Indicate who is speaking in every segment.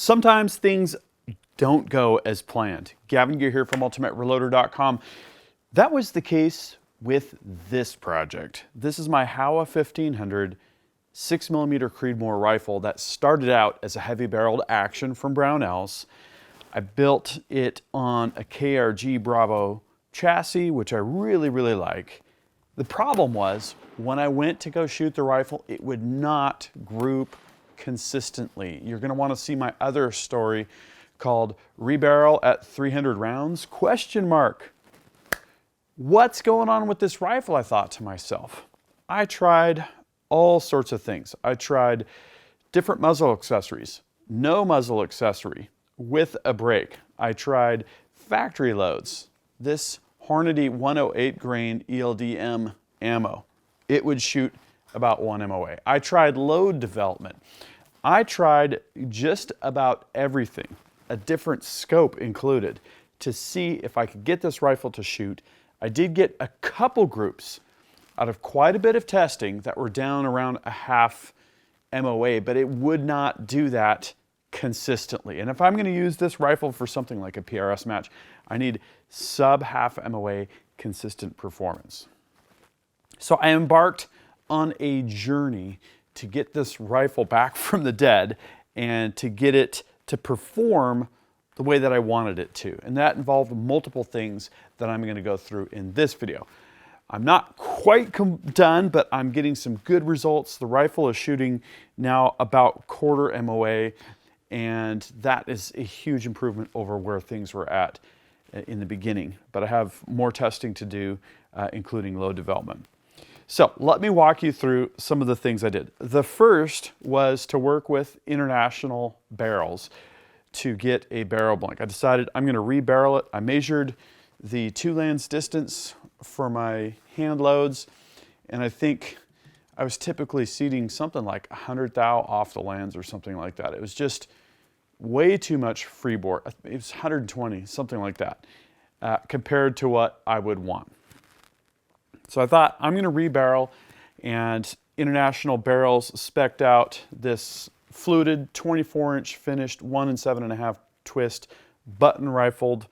Speaker 1: Sometimes things don't go as planned. Gavin Gear here from UltimateReloader.com. That was the case with this project. This is my HOWA 1500 6mm Creedmoor rifle that started out as a heavy barreled action from Brownells. I built it on a KRG Bravo chassis, which I really like. The problem was when I went to go shoot the rifle, it would not group consistently. You're going to want to see my other story called Rebarrel at 300 rounds? Question mark. What's going on with this rifle? I thought to myself. I tried all sorts of things. I tried different muzzle accessories, no muzzle accessory with a brake. I tried factory loads. This Hornady 108 grain ELDM ammo. It would shoot about 1 MOA. I tried load development. I tried just about everything, a different scope included, to see if I could get this rifle to shoot. I did get a couple groups out of quite a bit of testing that were down around a half MOA, but it would not do that consistently. And if I'm going to use this rifle for something like a PRS match, I need sub half MOA consistent performance. So I embarked on a journey to get this rifle back from the dead and to get it to perform the way that I wanted it to. And that involved multiple things that I'm going to go through in this video. I'm not quite done, but I'm getting some good results. The rifle is shooting now about quarter MOA, and that is a huge improvement over where things were at in the beginning. But I have more testing to do, including load development. So let me walk you through some of the things I did. The first was to work with international barrels to get a barrel blank. I decided I'm going to rebarrel it. I measured the two lands distance for my hand loads, and I think I was typically seating something like 100 thou off the lands or something like that. It was just way too much freebore. It was 120, something like that, compared to what I would want. So I thought I'm going to rebarrel, and International Barrels spec'd out this fluted 24-inch finished 1 7.5 twist button rifled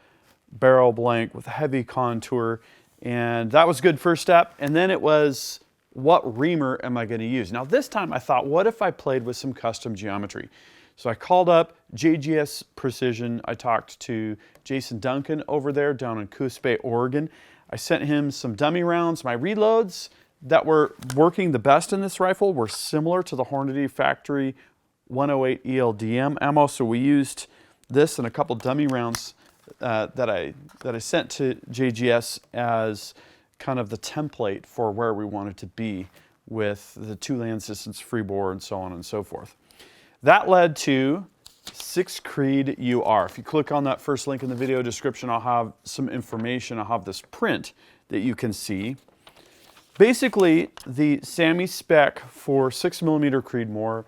Speaker 1: barrel blank with heavy contour, and that was a good first step. And then it was, what reamer am I going to use? Now this time I thought, what if I played with some custom geometry? So I called up JGS Precision. I talked to Jason Duncan over there down in Coos Bay, Oregon. I sent him some dummy rounds. My reloads that were working the best in this rifle were similar to the Hornady factory 108 ELDM ammo. So we used this and a couple dummy rounds that I sent to JGS as kind of the template for where we wanted to be with the two lands distance free bore and so on and so forth. That led to 6 Creed UR. If you click on that first link in the video description, I'll have some information. I'll have this print that you can see. Basically, the SAMI spec for 6mm Creedmoor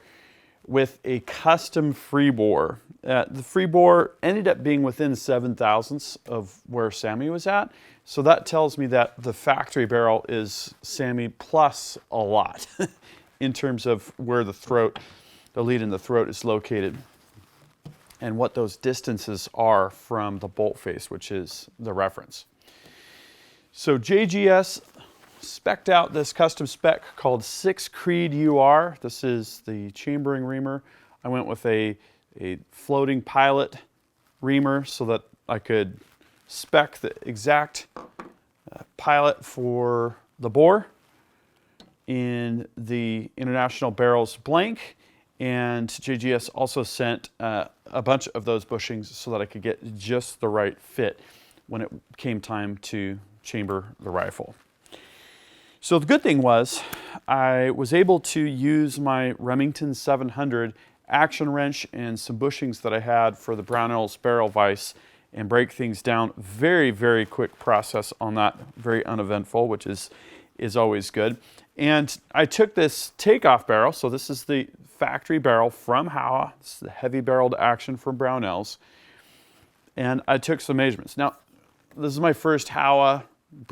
Speaker 1: with a custom free bore. The free bore ended up being within 7 thousandths of where SAMI was at. So that tells me that the factory barrel is SAMI plus a lot in terms of where the throat, the lead in the throat is located, and what those distances are from the bolt face, which is the reference. So JGS spec'd out this custom spec called 6 Creed UR. This is the chambering reamer. I went with a floating pilot reamer so that I could spec the exact pilot for the bore in the International Barrels blank. And JGS also sent a bunch of those bushings so that I could get just the right fit when it came time to chamber the rifle. So the good thing was I was able to use my Remington 700 action wrench and some bushings that I had for the Brownells barrel vise and break things down. Very quick process on that, very uneventful, which is always good. And I took this takeoff barrel, so this is the factory barrel from HOWA. This is the heavy barreled action from Brownells. And I took some measurements. Now, this is my first HOWA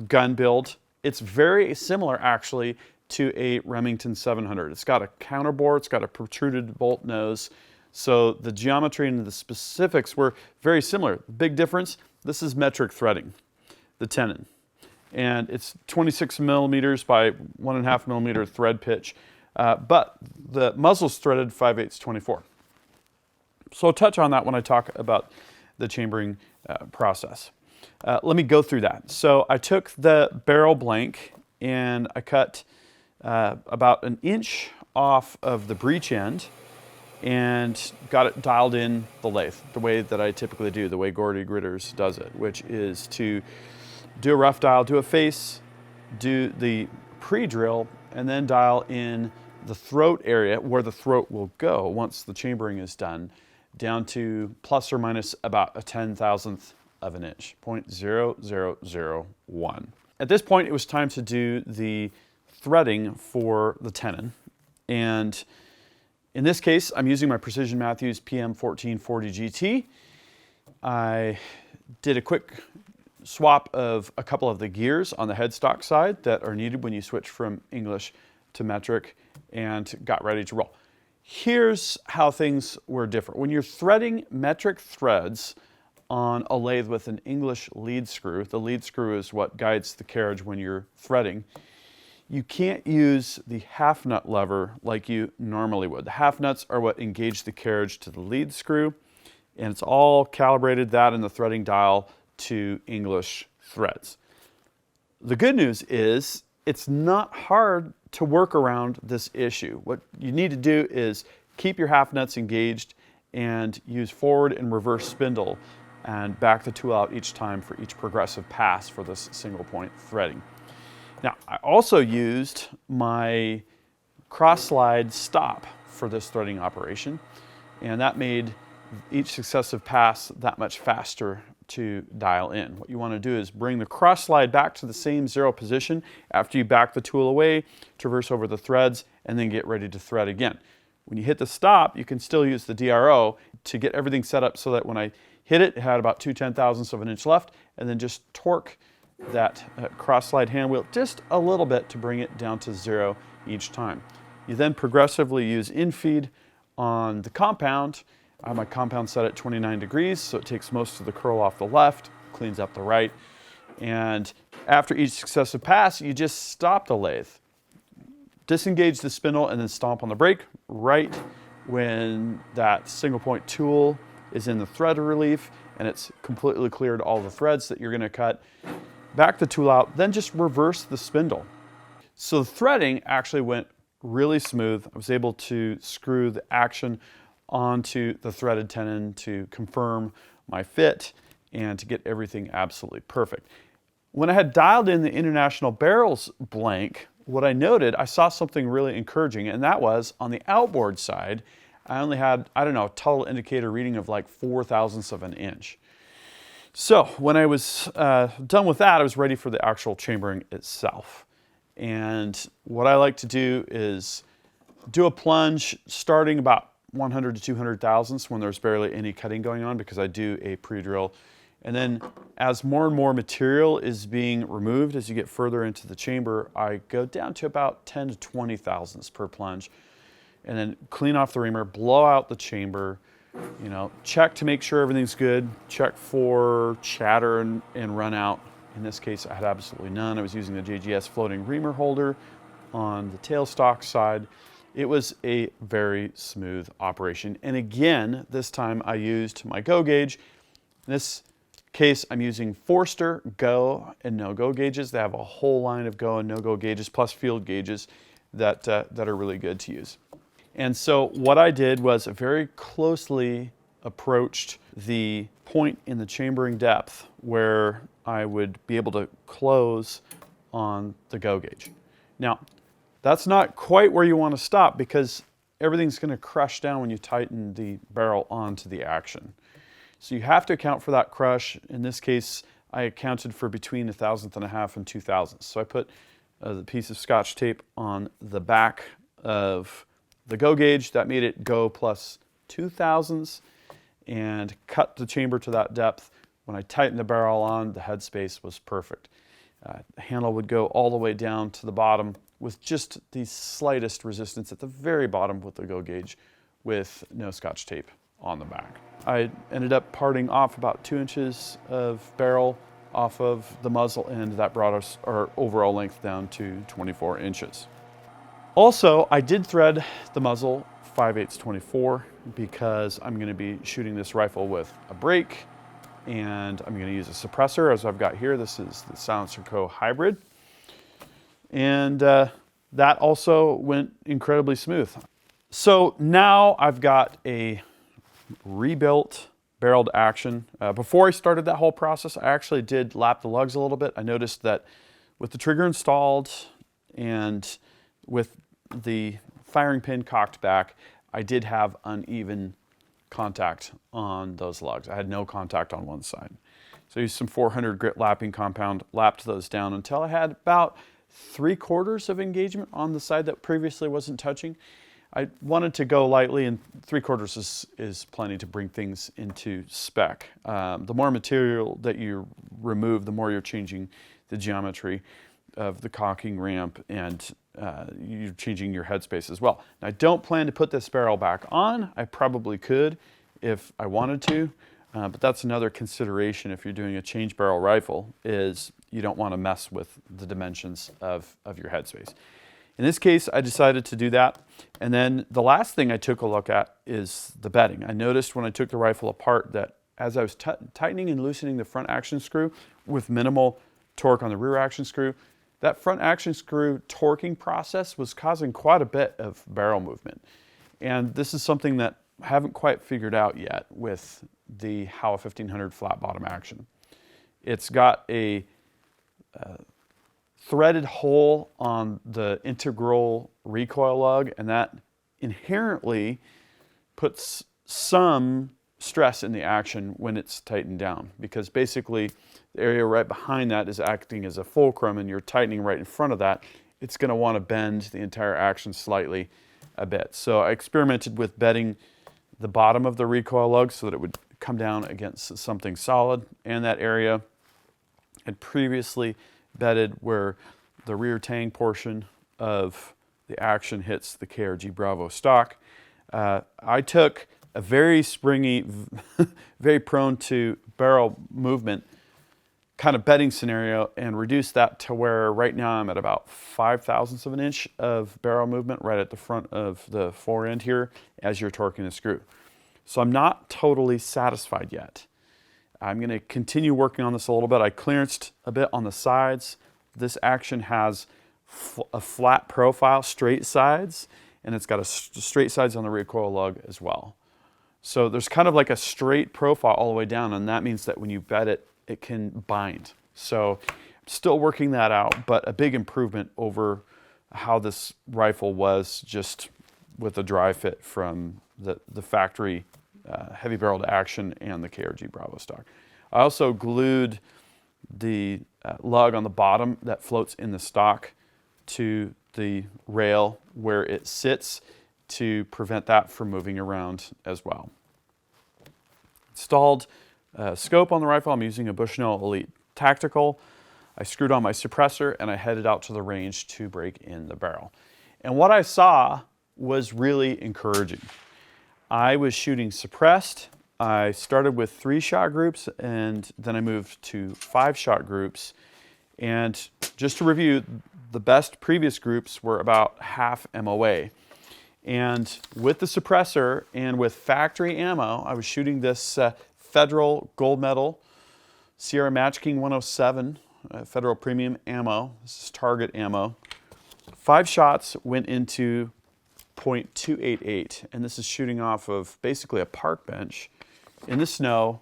Speaker 1: gun build. It's very similar actually to a Remington 700. It's got a counterbore, it's got a protruded bolt nose, So the geometry and the specifics were very similar. Big difference, this is metric threading, the tenon. And it's 26 millimeters by 1.5 millimeter thread pitch, but the muzzle's threaded 5/8 24. So I'll touch on that when I talk about the chambering process. Let me go through that. So I took the barrel blank and I cut about 1 inch off of the breech end and got it dialed in the lathe the way that I typically do, the way Gordy Gritters does it, which is to do a rough dial, do a face, do the pre-drill, and then dial in the throat area where the throat will go once the chambering is done, down to plus or minus about 1/10,000th of an inch, 0.0001. At this point, it was time to do the threading for the tenon. And in this case, I'm using my Precision Matthews PM1440 GT. I did a quick swap of a couple of the gears on the headstock side that are needed when you switch from English to metric, and got ready to roll. Here's how things were different. When you're threading metric threads on a lathe with an English lead screw, the lead screw is what guides the carriage when you're threading, you can't use the half nut lever like you normally would. The half nuts are what engage the carriage to the lead screw, and it's all calibrated, that and the threading dial, to English threads. The good news is it's not hard to work around this issue. What you need to do is keep your half nuts engaged and use forward and reverse spindle and back the tool out each time for each progressive pass for this single point threading. Now, I also used my cross slide stop for this threading operation, and that made each successive pass that much faster to dial in. What you want to do is bring the cross slide back to the same 0 position after you back the tool away, traverse over the threads, and then get ready to thread again. When you hit the stop, you can still use the DRO to get everything set up so that when I hit it, it had about 2/10,000ths of an inch left, and then just torque that cross slide hand wheel just a little bit to bring it down to 0 each time. You then progressively use infeed on the compound. I have my compound set at 29 degrees, so it takes most of the curl off the left, cleans up the right. And after each successive pass, you just stop the lathe. Disengage the spindle and then stomp on the brake right when that single point tool is in the thread relief and it's completely cleared all the threads that you're going to cut. Back the tool out, then just reverse the spindle. So the threading actually went really smooth. I was able to screw the action onto the threaded tenon to confirm my fit and to get everything absolutely perfect. When I had dialed in the International Barrels blank, what I noted, I saw something really encouraging, and that was on the outboard side, I only had, I don't know, a total indicator reading of like 0.004 of an inch. So when I was done with that, I was ready for the actual chambering itself. And what I like to do is do a plunge starting about 100 to 200 thousandths when there's barely any cutting going on, because I do a pre-drill. And then as more and more material is being removed as you get further into the chamber, I go down to about 10 to 20 thousandths per plunge, and then clean off the reamer, blow out the chamber, you know, check to make sure everything's good, check for chatter and run out. In this case, I had absolutely none. I was using the JGS floating reamer holder on the tailstock side. It was a very smooth operation. And again, this time I used my go gauge. In this case, I'm using Forster go and no-go gauges. They have a whole line of go and no-go gauges, plus field gauges that are really good to use. And so what I did was very closely approached the point in the chambering depth where I would be able to close on the go gauge. Now, that's not quite where you want to stop, because everything's going to crush down when you tighten the barrel onto the action. So you have to account for that crush. In this case, I accounted for between 1/1000th and a half and 2 thousandths. So I put the piece of Scotch tape on the back of the go gauge. That made it go plus 2 thousandths, and cut the chamber to that depth. When I tightened the barrel on, the headspace was perfect. The handle would go all the way down to the bottom with just the slightest resistance at the very bottom with the go gauge with no Scotch tape on the back. I ended up parting off about 2 inches of barrel off of the muzzle end. That brought us our overall length down to 24 inches. Also, I did thread the muzzle 5/8 24 because I'm going to be shooting this rifle with a brake, and I'm going to use a suppressor as I've got here. This is the Silencer Co. Hybrid. And that also went incredibly smooth. So now I've got a rebuilt barreled action. Before I started that whole process, I actually did lap the lugs a little bit. I noticed that with the trigger installed and with the firing pin cocked back, I did have uneven contact on those lugs. I had no contact on one side. So I used some 400 grit lapping compound, lapped those down until I had about 3/4 of engagement on the side that previously wasn't touching. I wanted to go lightly, and 3/4 is plenty to bring things into spec. The more material that you remove, the more you're changing the geometry of the cocking ramp, and you're changing your headspace as well. Now, I don't plan to put this barrel back on. I probably could if I wanted to, but that's another consideration if you're doing a change barrel rifle, is you don't want to mess with the dimensions of your headspace. In this case, I decided to do that. And then the last thing I took a look at is the bedding. I noticed when I took the rifle apart that as I was tightening and loosening the front action screw with minimal torque on the rear action screw, that front action screw torquing process was causing quite a bit of barrel movement. And this is something that I haven't quite figured out yet with the HOWA 1500 flat bottom action. It's got a threaded hole on the integral recoil lug, and that inherently puts some stress in the action when it's tightened down, because basically the area right behind that is acting as a fulcrum, and you're tightening right in front of that. It's going to want to bend the entire action slightly a bit. So I experimented with bedding the bottom of the recoil lug so that it would come down against something solid, and that area had previously bedded where the rear tang portion of the action hits the KRG Bravo stock. I took a very springy, very prone to barrel movement kind of bedding scenario and reduced that to where right now I'm at about 5/1000 of an inch of barrel movement right at the front of the fore end here as you're torquing the screw. So I'm not totally satisfied yet. I'm going to continue working on this a little bit. I clearanced a bit on the sides. This action has a flat profile, straight sides, and it's got a straight sides on the recoil lug as well. So there's kind of like a straight profile all the way down, and that means that when you bed it, it can bind. So I'm still working that out, but a big improvement over how this rifle was just with a dry fit from the factory heavy barreled action and the KRG Bravo stock. I also glued the lug on the bottom that floats in the stock to the rail where it sits to prevent that from moving around as well. Installed scope on the rifle. I'm using a Bushnell Elite Tactical. I screwed on my suppressor and I headed out to the range to break in the barrel. And what I saw was really encouraging. I was shooting suppressed. I started with 3-shot groups and then I moved to 5-shot groups. And just to review, the best previous groups were about half MOA. And with the suppressor and with factory ammo, I was shooting this Federal Gold Medal Sierra Match King 107 Federal Premium ammo. This is target ammo. 5 shots went into .288, and this is shooting off of basically a park bench in the snow,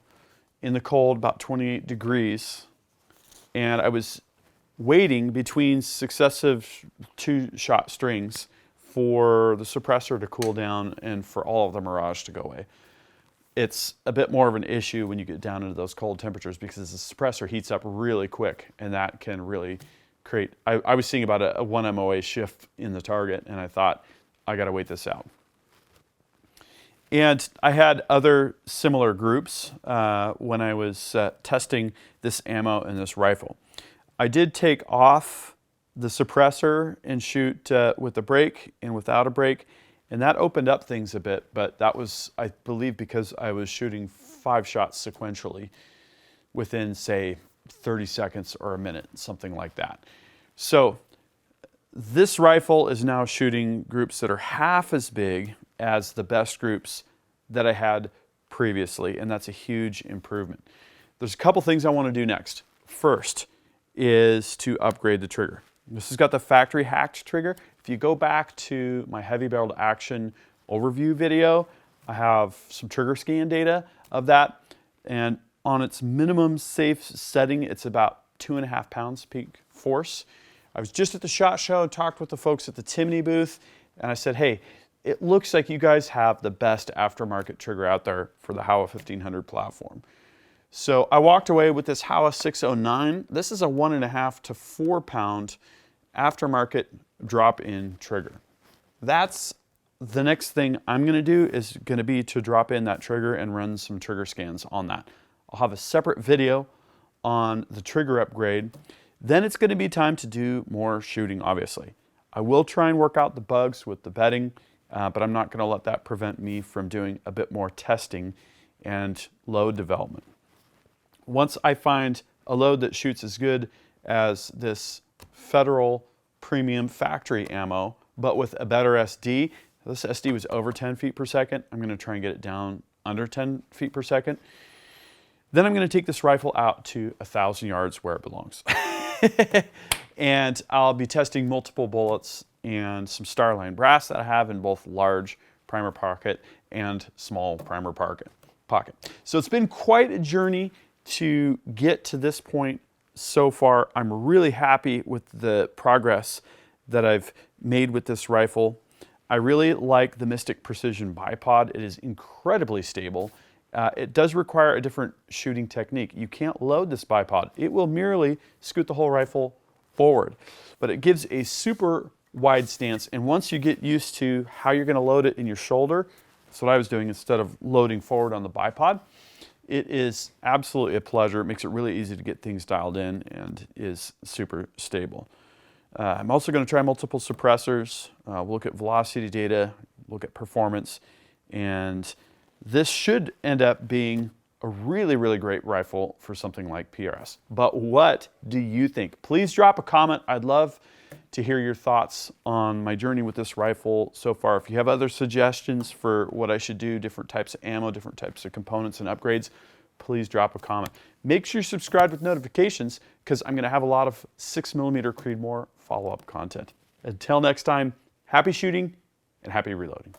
Speaker 1: in the cold, about 28 degrees. And I was waiting between successive 2-shot strings for the suppressor to cool down and for all of the mirage to go away. It's a bit more of an issue when you get down into those cold temperatures because the suppressor heats up really quick, and that can really create, I was seeing about a 1 MOA shift in the target, and I thought, I gotta wait this out. And I had other similar groups when I was testing this ammo and this rifle. I did take off the suppressor and shoot with a brake and without a brake, And that opened up things a bit, but that was, I believe, because I was shooting 5 shots sequentially within, say, 30 seconds or a minute, something like that. So this rifle is now shooting groups that are half as big as the best groups that I had previously, and that's a huge improvement. There's a couple things I want to do next. First is to upgrade the trigger. This has got the factory hacked trigger. If you go back to my heavy barreled action overview video, I have some trigger scan data of that, and on its minimum safe setting, it's about 2.5 pounds peak force. I was just at the SHOT Show and talked with the folks at the Timney booth, and I said, hey, it looks like you guys have the best aftermarket trigger out there for the HOWA 1500 platform. So I walked away with this HOWA 609. This is a 1.5 to 4 pound aftermarket drop-in trigger. That's the next thing I'm going to do, is going to be to drop in that trigger and run some trigger scans on that. I'll have a separate video on the trigger upgrade. Then it's going to be time to do more shooting, obviously. I will try and work out the bugs with the bedding, but I'm not going to let that prevent me from doing a bit more testing and load development. Once I find a load that shoots as good as this Federal premium factory ammo, but with a better SD, this SD was over 10 feet per second. I'm going to try and get it down under 10 feet per second. Then I'm going to take this rifle out to 1,000 yards where it belongs. And I'll be testing multiple bullets and some Starline brass that I have in both large primer pocket and small primer pocket. So it's been quite a journey to get to this point so far. I'm really happy with the progress that I've made with this rifle. I really like the Mystic Precision bipod. It is incredibly stable. It does require a different shooting technique. You can't load this bipod. It will merely scoot the whole rifle forward, but it gives a super wide stance. And once you get used to how you're going to load it in your shoulder, that's what I was doing instead of loading forward on the bipod. It is absolutely a pleasure. It makes it really easy to get things dialed in and is super stable. I'm also going to try multiple suppressors. We'll look at velocity data, look at performance, and this should end up being a really, really great rifle for something like PRS. But what do you think? Please drop a comment. I'd love to hear your thoughts on my journey with this rifle so far. If you have other suggestions for what I should do, different types of ammo, different types of components and upgrades, please drop a comment. Make sure you're subscribed with notifications, because I'm going to have a lot of 6mm Creedmoor follow-up content. Until next time, happy shooting and happy reloading.